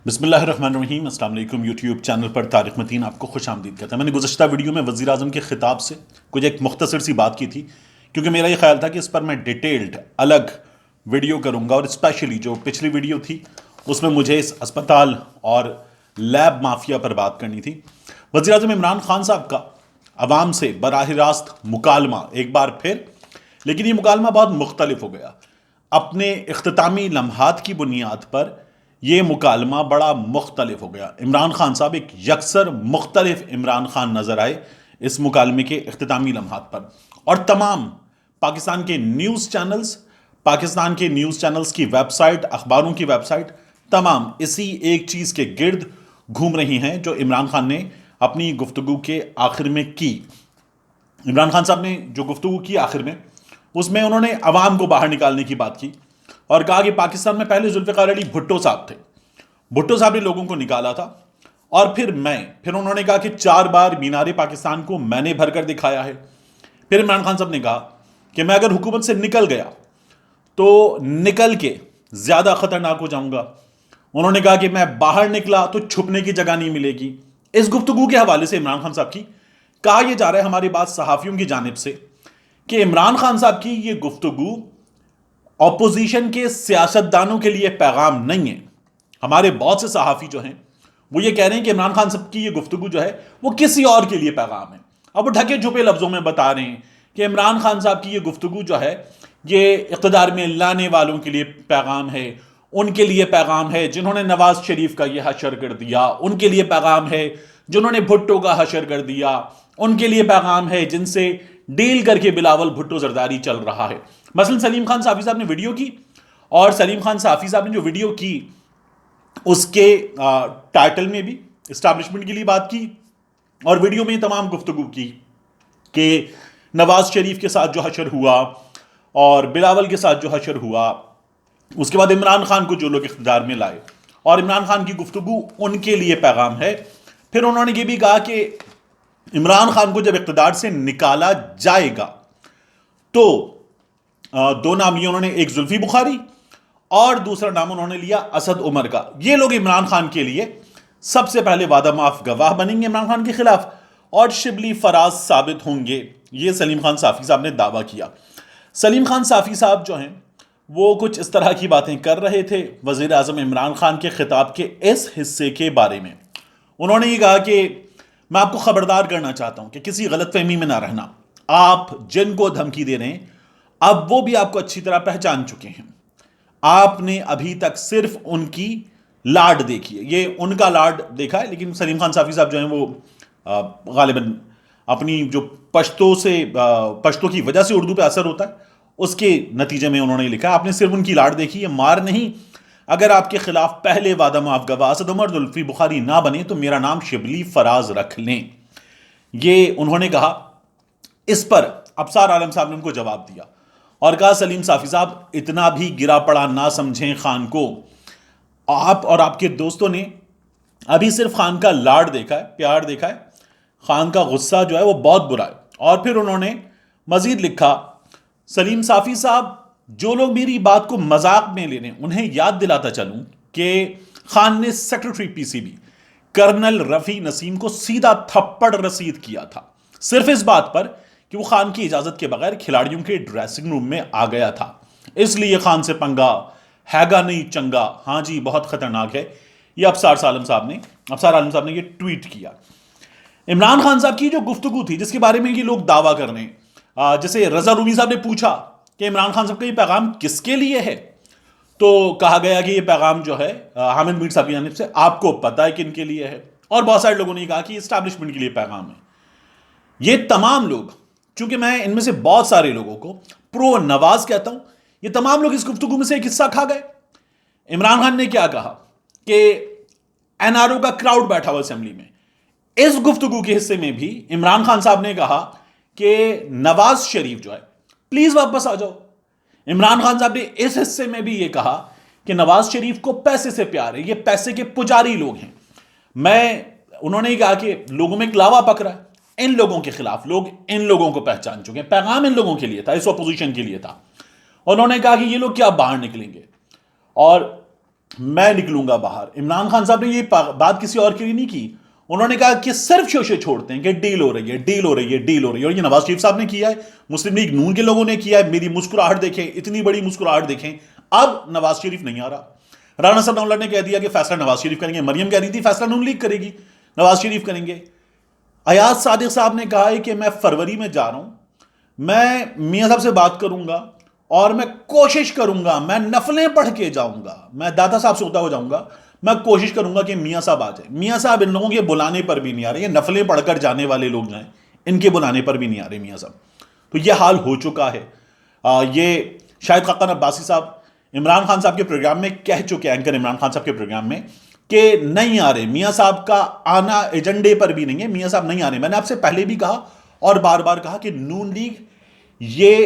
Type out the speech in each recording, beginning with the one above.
بسم اللہ الرحمن الرحیم۔ السلام علیکم۔ یوٹیوب چینل پر طارق متین آپ کو خوش آمدید کہتا ہے۔ میں نے گزشتہ ویڈیو میں وزیر اعظم کے خطاب سے کچھ ایک مختصر سی بات کی تھی، کیونکہ میرا یہ خیال تھا کہ اس پر میں ڈیٹیلڈ الگ ویڈیو کروں گا، اور اسپیشلی جو پچھلی ویڈیو تھی اس میں مجھے اس اسپتال اور لیب مافیا پر بات کرنی تھی۔ وزیر اعظم عمران خان صاحب کا عوام سے براہ راست مکالمہ ایک بار پھر، لیکن یہ مکالمہ بہت مختلف ہو گیا۔ اپنے اختتامی لمحات کی بنیاد پر یہ مکالمہ بڑا مختلف ہو گیا۔ عمران خان صاحب ایک یکسر مختلف عمران خان نظر آئے اس مکالمے کے اختتامی لمحات پر، اور تمام پاکستان کے نیوز چینلز کی ویب سائٹ، اخباروں کی ویب سائٹ، تمام اسی ایک چیز کے گرد گھوم رہی ہیں جو عمران خان نے اپنی گفتگو کے آخر میں کی۔ عمران خان صاحب نے جو گفتگو کی آخر میں، اس میں انہوں نے عوام کو باہر نکالنے کی بات کی اور کہا کہ پاکستان میں پہلے ذوالفقار علی بھٹو صاحب تھے، بھٹو صاحب نے لوگوں کو نکالا تھا، اور پھر انہوں نے کہا کہ 4 بار مینار پاکستان کو میں نے بھر کر دکھایا ہے۔ پھر عمران خان صاحب نے کہا کہ میں اگر حکومت سے نکل گیا تو نکل کے زیادہ خطرناک ہو جاؤں گا۔ انہوں نے کہا کہ میں باہر نکلا تو چھپنے کی جگہ نہیں ملے گی۔ اس گفتگو کے حوالے سے عمران خان صاحب کی کہا یہ جا رہا ہے ہمارے بعض صحافیوں کی جانب سے کہ عمران خان صاحب کی یہ گفتگو اپوزیشن کے سیاستدانوں کے لیے پیغام نہیں ہے۔ ہمارے بہت سے صحافی جو ہیں وہ یہ کہہ رہے ہیں کہ عمران خان صاحب کی یہ گفتگو جو ہے وہ کسی اور کے لیے پیغام ہے۔ اب وہ ڈھکے چھپے لفظوں میں بتا رہے ہیں کہ عمران خان صاحب کی یہ گفتگو جو ہے یہ اقتدار میں لانے والوں کے لیے پیغام ہے، ان کے لیے پیغام ہے جنہوں نے نواز شریف کا یہ حشر کر دیا، ان کے لیے پیغام ہے جنہوں نے بھٹو کا حشر کر دیا، ان کے لیے پیغام ہے جن سے ڈیل کر کے بلاول بھٹو زرداری چل رہا ہے۔ مثلا سلیم خان صافی صاحب نے ویڈیو کی، اور سلیم خان صافی صاحب نے جو ویڈیو کی اس کے ٹائٹل میں بھی اسٹیبلشمنٹ کے لیے بات کی، اور ویڈیو میں تمام گفتگو کی کہ نواز شریف کے ساتھ جو حشر ہوا اور بلاول کے ساتھ جو حشر ہوا، اس کے بعد عمران خان کو جو لوگ اقتدار میں لائے، اور عمران خان کی گفتگو ان کے لیے پیغام ہے۔ پھر انہوں نے یہ بھی کہا کہ عمران خان کو جب اقتدار سے نکالا جائے گا تو 2 نام لیے انہوں نے، ایک زلفی بخاری اور دوسرا نام انہوں نے لیا اسد عمر کا۔ یہ لوگ عمران خان کے لیے سب سے پہلے وعدہ معاف گواہ بنیں گے عمران خان کے خلاف، اور شبلی فراز ثابت ہوں گے۔ یہ سلیم خان صافی صاحب نے دعویٰ کیا۔ سلیم خان صافی صاحب جو ہیں وہ کچھ اس طرح کی باتیں کر رہے تھے وزیر اعظم عمران خان کے خطاب کے اس حصے کے بارے میں۔ انہوں نے یہ کہا کہ میں آپ کو خبردار کرنا چاہتا ہوں کہ کسی غلط فہمی میں نہ رہنا، آپ جن کو دھمکی دے رہے ہیں اب وہ بھی آپ کو اچھی طرح پہچان چکے ہیں۔ آپ نے ابھی تک صرف ان کی لاڈ دیکھی ہے، یہ ان کا لاڈ دیکھا ہے، لیکن سلیم خان صافی صاحب جو ہیں وہ غالباً اپنی جو پشتو کی وجہ سے اردو پہ اثر ہوتا ہے اس کے نتیجے میں انہوں نے لکھا آپ نے صرف ان کی لاڈ دیکھی ہے، مار نہیں۔ اگر آپ کے خلاف پہلے وعدہ معاف گواہ اسد عمر زلفی بخاری نہ بنے تو میرا نام شبلی فراز رکھ لیں۔ یہ انہوں نے کہا۔ اس پر ابصار عالم صاحب نے ان کو جواب دیا اور کہا سلیم صافی صاحب اتنا بھی گرا پڑا نہ سمجھیں خان کو، آپ اور آپ کے دوستوں نے ابھی صرف خان کا لاڈ دیکھا ہے، پیار دیکھا ہے، خان کا غصہ جو ہے وہ بہت برا ہے۔ اور پھر انہوں نے مزید لکھا سلیم صافی صاحب جو لوگ میری بات کو مذاق میں لے رہے ہیں انہیں یاد دلاتا چلوں کہ خان نے secretary P C B colonel Rafi Naseem کو سیدھا تھپڑ رسید کیا تھا، صرف اس بات پر کہ وہ خان کی اجازت کے بغیر کھلاڑیوں کے ڈریسنگ روم میں آ گیا تھا، اس لیے خان سے پنگا ہے گا نہیں چنگا، ہاں جی بہت خطرناک ہے۔ یہ ابصار عالم صاحب نے یہ ٹویٹ کیا۔ عمران خان صاحب کی جو گفتگو تھی جس کے بارے میں یہ لوگ دعویٰ کر رہے ہیں، جیسے رضا رومی صاحب نے پوچھا کہ عمران خان صاحب کا یہ پیغام کس کے لیے ہے، تو کہا گیا کہ یہ پیغام جو ہے حامد میر صاحب کی جانب سے آپ کو پتہ ہے کن کے لیے ہے، اور بہت سارے لوگوں نے کہا کہ یہ اسٹیبلشمنٹ کے لیے پیغام ہے۔ یہ تمام لوگ، چونکہ میں ان میں سے بہت سارے لوگوں کو پرو نواز کہتا ہوں، یہ تمام لوگ اس گفتگو میں سے ایک حصہ کھا گئے۔ عمران خان نے کیا کہا کہ این آر او کا کراؤڈ بیٹھا ہوا اسمبلی میں، اس گفتگو کے حصے میں بھی عمران خان صاحب نے کہا کہ نواز شریف جو ہے پلیز واپس آ جاؤ۔ عمران خان صاحب نے اس حصے میں بھی یہ کہا کہ نواز شریف کو پیسے سے پیار ہے، یہ پیسے کے پجاری لوگ ہیں۔ انہوں نے کہا کہ لوگوں میں ایک لاوا پکڑا ہے، ان لوگوں کے خلاف لوگ ان لوگوں کو پہچان چکے ہیں، پیغام ان لوگوں کے لیے تھا، اس اپوزیشن کے لیے تھا۔ انہوں نے کہا کہ یہ لوگ کیا باہر نکلیں گے، اور میں نکلوں گا باہر. عمران خان صاحب نے یہ بات کسی اور کے لیے نہیں کی. انہوں نے کہا کہ صرف شوشے چھوڑتے ہیں کہ ڈیل ہو رہی ہے ڈیل ہو رہی ہے ڈیل ہو رہی ہے. اور یہ نواز شریف صاحب نے کیا ہے, مسلم لیگ نون کے لوگوں نے کیا ہے. میری مسکراہٹ دیکھیں, اتنی بڑی مسکراہٹ دیکھیں. اب نواز شریف نہیں آ رہا. رانا ثناء اللہ نے کہہ دیا کہ فیصلہ نواز شریف کریں گے. مریم کہہ رہی تھی فیصلہ نون لیگ کرے گی, نواز شریف کریں گے. ایاز صادق صاحب نے کہا ہے کہ میں فروری میں جا رہا ہوں, میں میاں صاحب سے بات کروں گا اور میں کوشش کروں گا, میں نفلیں پڑھ کے جاؤں گا, میں دادا صاحب سے ہوتا ہو جاؤں گا, میں کوشش کروں گا کہ میاں صاحب آ جائیں. میاں صاحب ان لوگوں کے بلانے پر بھی نہیں آ رہے. یہ نفلیں پڑھ کر جانے والے لوگ جو ہیں ان کے بلانے پر بھی نہیں آ رہے میاں صاحب. تو یہ حال ہو چکا ہے. یہ شاہد خاقان عباسی صاحب عمران خان صاحب کے پروگرام میں کہہ چکے, اینکر عمران خان صاحب کے پروگرام میں, کہ نہیں آ رہے. میاں صاحب کا آنا ایجنڈے پر بھی نہیں ہے, میاں صاحب نہیں آ رہے. میں نے آپ سے پہلے بھی کہا اور بار بار کہا کہ نون لیگ یہ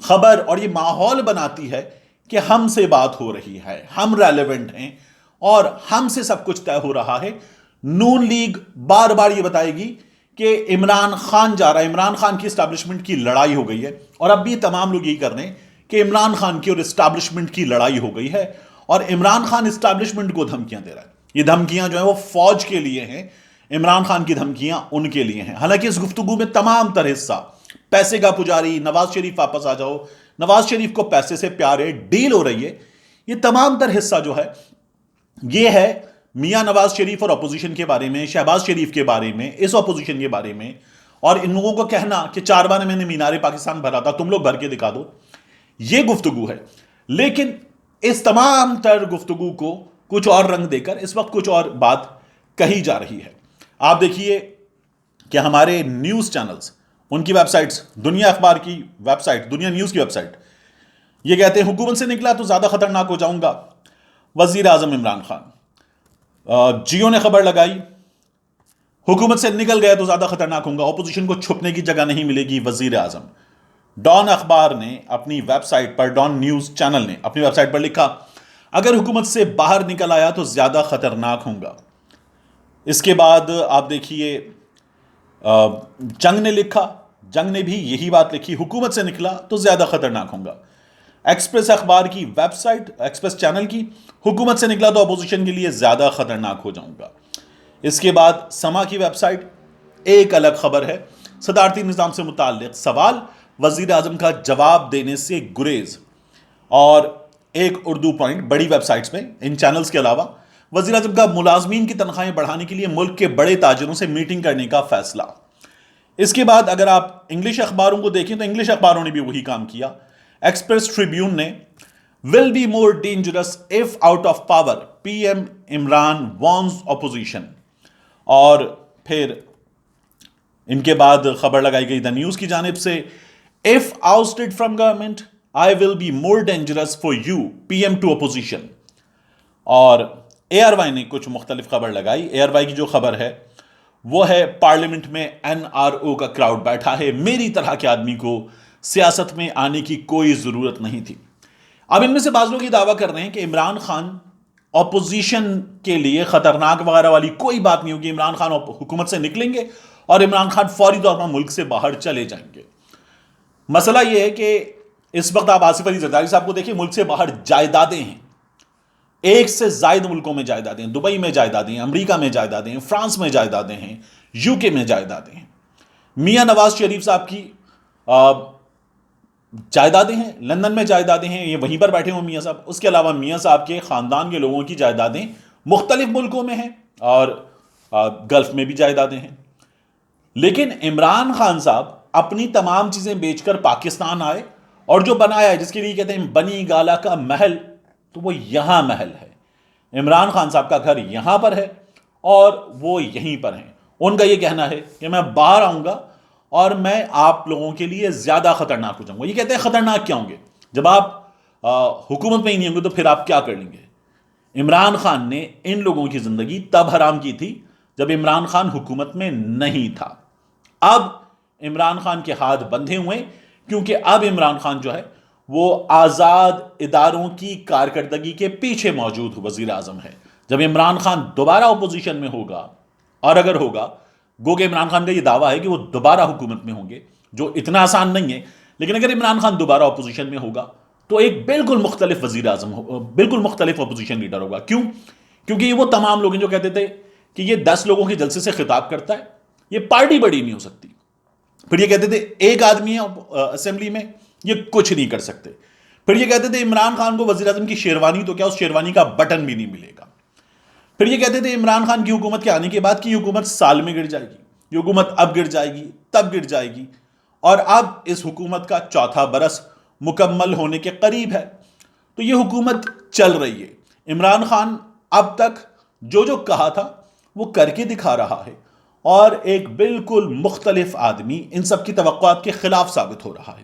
خبر اور یہ ماحول بناتی ہے کہ ہم سے بات ہو رہی ہے, ہم ریلیونٹ ہیں اور ہم سے سب کچھ طے ہو رہا ہے. نون لیگ بار بار یہ بتائے گی کہ عمران خان جا رہا ہے, عمران خان کی اسٹیبلشمنٹ کی لڑائی ہو گئی ہے. اور اب بھی تمام لوگ یہی کر رہے ہیں کہ عمران خان کی اور اسٹیبلشمنٹ کی لڑائی ہو گئی ہے, اور عمران خان اسٹیبلشمنٹ کو دھمکیاں دے رہا ہے. یہ دھمکیاں جو ہیں وہ فوج کے لیے ہیں, عمران خان کی دھمکیاں ان کے لیے ہیں. حالانکہ اس گفتگو میں تمام تر حصہ پیسے کا پجاری, نواز شریف واپس آ جاؤ, نواز شریف کو پیسے سے پیار ہے, ڈیل ہو رہی ہے, یہ تمام تر حصہ جو ہے یہ ہے میاں نواز شریف اور اپوزیشن کے بارے میں, شہباز شریف کے بارے میں, اس اپوزیشن کے بارے میں. اور ان لوگوں کو کہنا کہ 4 بار میں نے مینار پاکستان بھرا تھا, تم لوگ بھر کے دکھا دو, یہ گفتگو ہے. لیکن اس تمام تر گفتگو کو کچھ اور رنگ دے کر اس وقت کچھ اور بات کہی جا رہی ہے. آپ دیکھیے کہ ہمارے نیوز چینلز, ان کی ویب سائٹس, دنیا اخبار کی ویب سائٹ, دنیا نیوز کی ویب سائٹ, یہ کہتے ہیں حکومت سے نکلا تو زیادہ خطرناک ہو جاؤں گا وزیر اعظم عمران خان. جیو نے خبر لگائی, حکومت سے نکل گیا تو زیادہ خطرناک ہوں گا, اپوزیشن کو چھپنے کی جگہ نہیں ملے گی وزیر اعظم. ڈان اخبار نے اپنی ویب سائٹ پر, ڈان نیوز چینل نے اپنی ویب سائٹ پر لکھا, اگر حکومت سے باہر نکل آیا تو زیادہ خطرناک ہوں گا. اس کے بعد آپ دیکھیے جنگ نے لکھا, جنگ نے بھی یہی بات لکھی, حکومت سے نکلا تو زیادہ خطرناک ہوں گا. ایکسپریس اخبار کی ویب سائٹ, ایکسپریس چینل کی, حکومت سے نکلا تو اپوزیشن کے لیے زیادہ خطرناک ہو جاؤں گا. اس کے بعد سما کی ویب سائٹ, ایک الگ خبر ہے, صدارتی نظام سے متعلق سوال, وزیر اعظم کا جواب دینے سے گریز. اور ایک اردو پوائنٹ بڑی ویب سائٹس میں, ان چینلز کے علاوہ, وزیر اعظم کا ملازمین کی تنخواہیں بڑھانے کے لیے ملک کے بڑے تاجروں سے میٹنگ کرنے کا فیصلہ. اس کے بعد اگر آپ انگلش اخباروں کو دیکھیں تو انگلش اخباروں نے بھی وہی کام کیا. ایکسپریس ٹریبیون نے will be more dangerous if out of power PM Imran warns opposition. اور پھر ان کے بعد خبر لگائی گئی دا نیوز کی جانب سے, if ousted from government I will be more dangerous for you PM to opposition. اور اے آر وائی نے کچھ مختلف خبر لگائی. اے آر وائی کی جو خبر ہے وہ ہے, پارلیمنٹ میں این آر او کا کراؤڈ بیٹھا ہے, میری طرح کے آدمی کو سیاست میں آنے کی کوئی ضرورت نہیں تھی. اب ان میں سے بعض لوگ یہ دعویٰ کر رہے ہیں کہ عمران خان اپوزیشن کے لیے خطرناک وغیرہ والی کوئی بات نہیں ہوگی, عمران خان حکومت سے نکلیں گے اور عمران خان فوری طور پر ملک سے باہر چلے جائیں گے. مسئلہ یہ ہے کہ اس وقت آپ آصف علی زرداری صاحب کو دیکھیں, ملک سے باہر جائیدادیں ہیں, 1 سے زائد ملکوں میں جائیدادیں ہیں, دبئی میں جائیدادیں ہیں, امریکہ میں جائیدادیں ہیں, فرانس میں جائیدادیں ہیں, یو کے میں جائیدادیں ہیں. میاں نواز شریف صاحب کی جائیدادیں ہیں, لندن میں جائیدادیں ہیں, یہ وہیں پر بیٹھے ہوں میاں صاحب. اس کے علاوہ میاں صاحب کے خاندان کے لوگوں کی جائیدادیں مختلف ملکوں میں ہیں اور گلف میں بھی جائیدادیں ہیں. لیکن عمران خان صاحب اپنی تمام چیزیں بیچ کر پاکستان آئے, اور جو بنایا ہے, جس کے لیے کہتے ہیں بنی گالا کا محل, تو وہ یہاں محل ہے. عمران خان صاحب کا گھر یہاں پر ہے اور وہ یہیں پر ہیں. ان کا یہ کہنا ہے کہ میں باہر آؤں گا اور میں آپ لوگوں کے لیے زیادہ خطرناک ہو جاؤں گا. یہ کہتے ہیں خطرناک کیا ہوں گے, جب آپ حکومت میں ہی نہیں ہوں گے تو پھر آپ کیا کر لیں گے. عمران خان نے ان لوگوں کی زندگی تب حرام کی تھی جب عمران خان حکومت میں نہیں تھا. اب عمران خان کے ہاتھ بندھے ہوئے, کیونکہ اب عمران خان جو ہے وہ آزاد اداروں کی کارکردگی کے پیچھے موجود وزیر اعظم ہے. جب عمران خان دوبارہ اپوزیشن میں ہوگا, اور اگر ہوگا, گو کہ عمران خان کا یہ دعویٰ ہے کہ وہ دوبارہ حکومت میں ہوں گے, جو اتنا آسان نہیں ہے, لیکن اگر عمران خان دوبارہ اپوزیشن میں ہوگا تو ایک بالکل مختلف وزیر اعظم بالکل مختلف اپوزیشن لیڈر ہوگا. کیوں؟ کیونکہ یہ وہ تمام لوگ ہیں جو کہتے تھے کہ یہ 10 لوگوں کے جلسے سے خطاب کرتا ہے, یہ پارٹی بڑی نہیں ہو سکتی. پھر یہ کہتے تھے ایک آدمی ہے اسمبلی میں, یہ کچھ نہیں کر سکتے. پھر یہ کہتے تھے عمران خان کو وزیر اعظم کی شیروانی تو کیا, اس شیروانی کا بٹن بھی نہیں ملے گا. پھر یہ کہتے تھے عمران خان کی حکومت کے آنے کے بعد کی حکومت سال میں گر جائے گی, یہ حکومت اب گر جائے گی, تب گر جائے گی, اور اب اس حکومت کا چوتھا برس مکمل ہونے کے قریب ہے. تو یہ حکومت چل رہی ہے. عمران خان اب تک جو جو کہا تھا وہ کر کے دکھا رہا ہے, اور ایک بالکل مختلف آدمی ان سب کی توقعات کے خلاف ثابت ہو رہا ہے.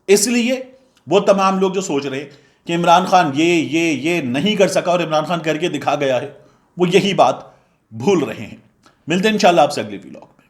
اس لیے وہ تمام لوگ جو سوچ رہے کہ عمران خان یہ نہیں کر سکا اور عمران خان کر کے دکھا گیا ہے, وہ یہی بات بھول رہے ہیں. ملتے ہیں انشاءاللہ آپ سے اگلی ویلاگ.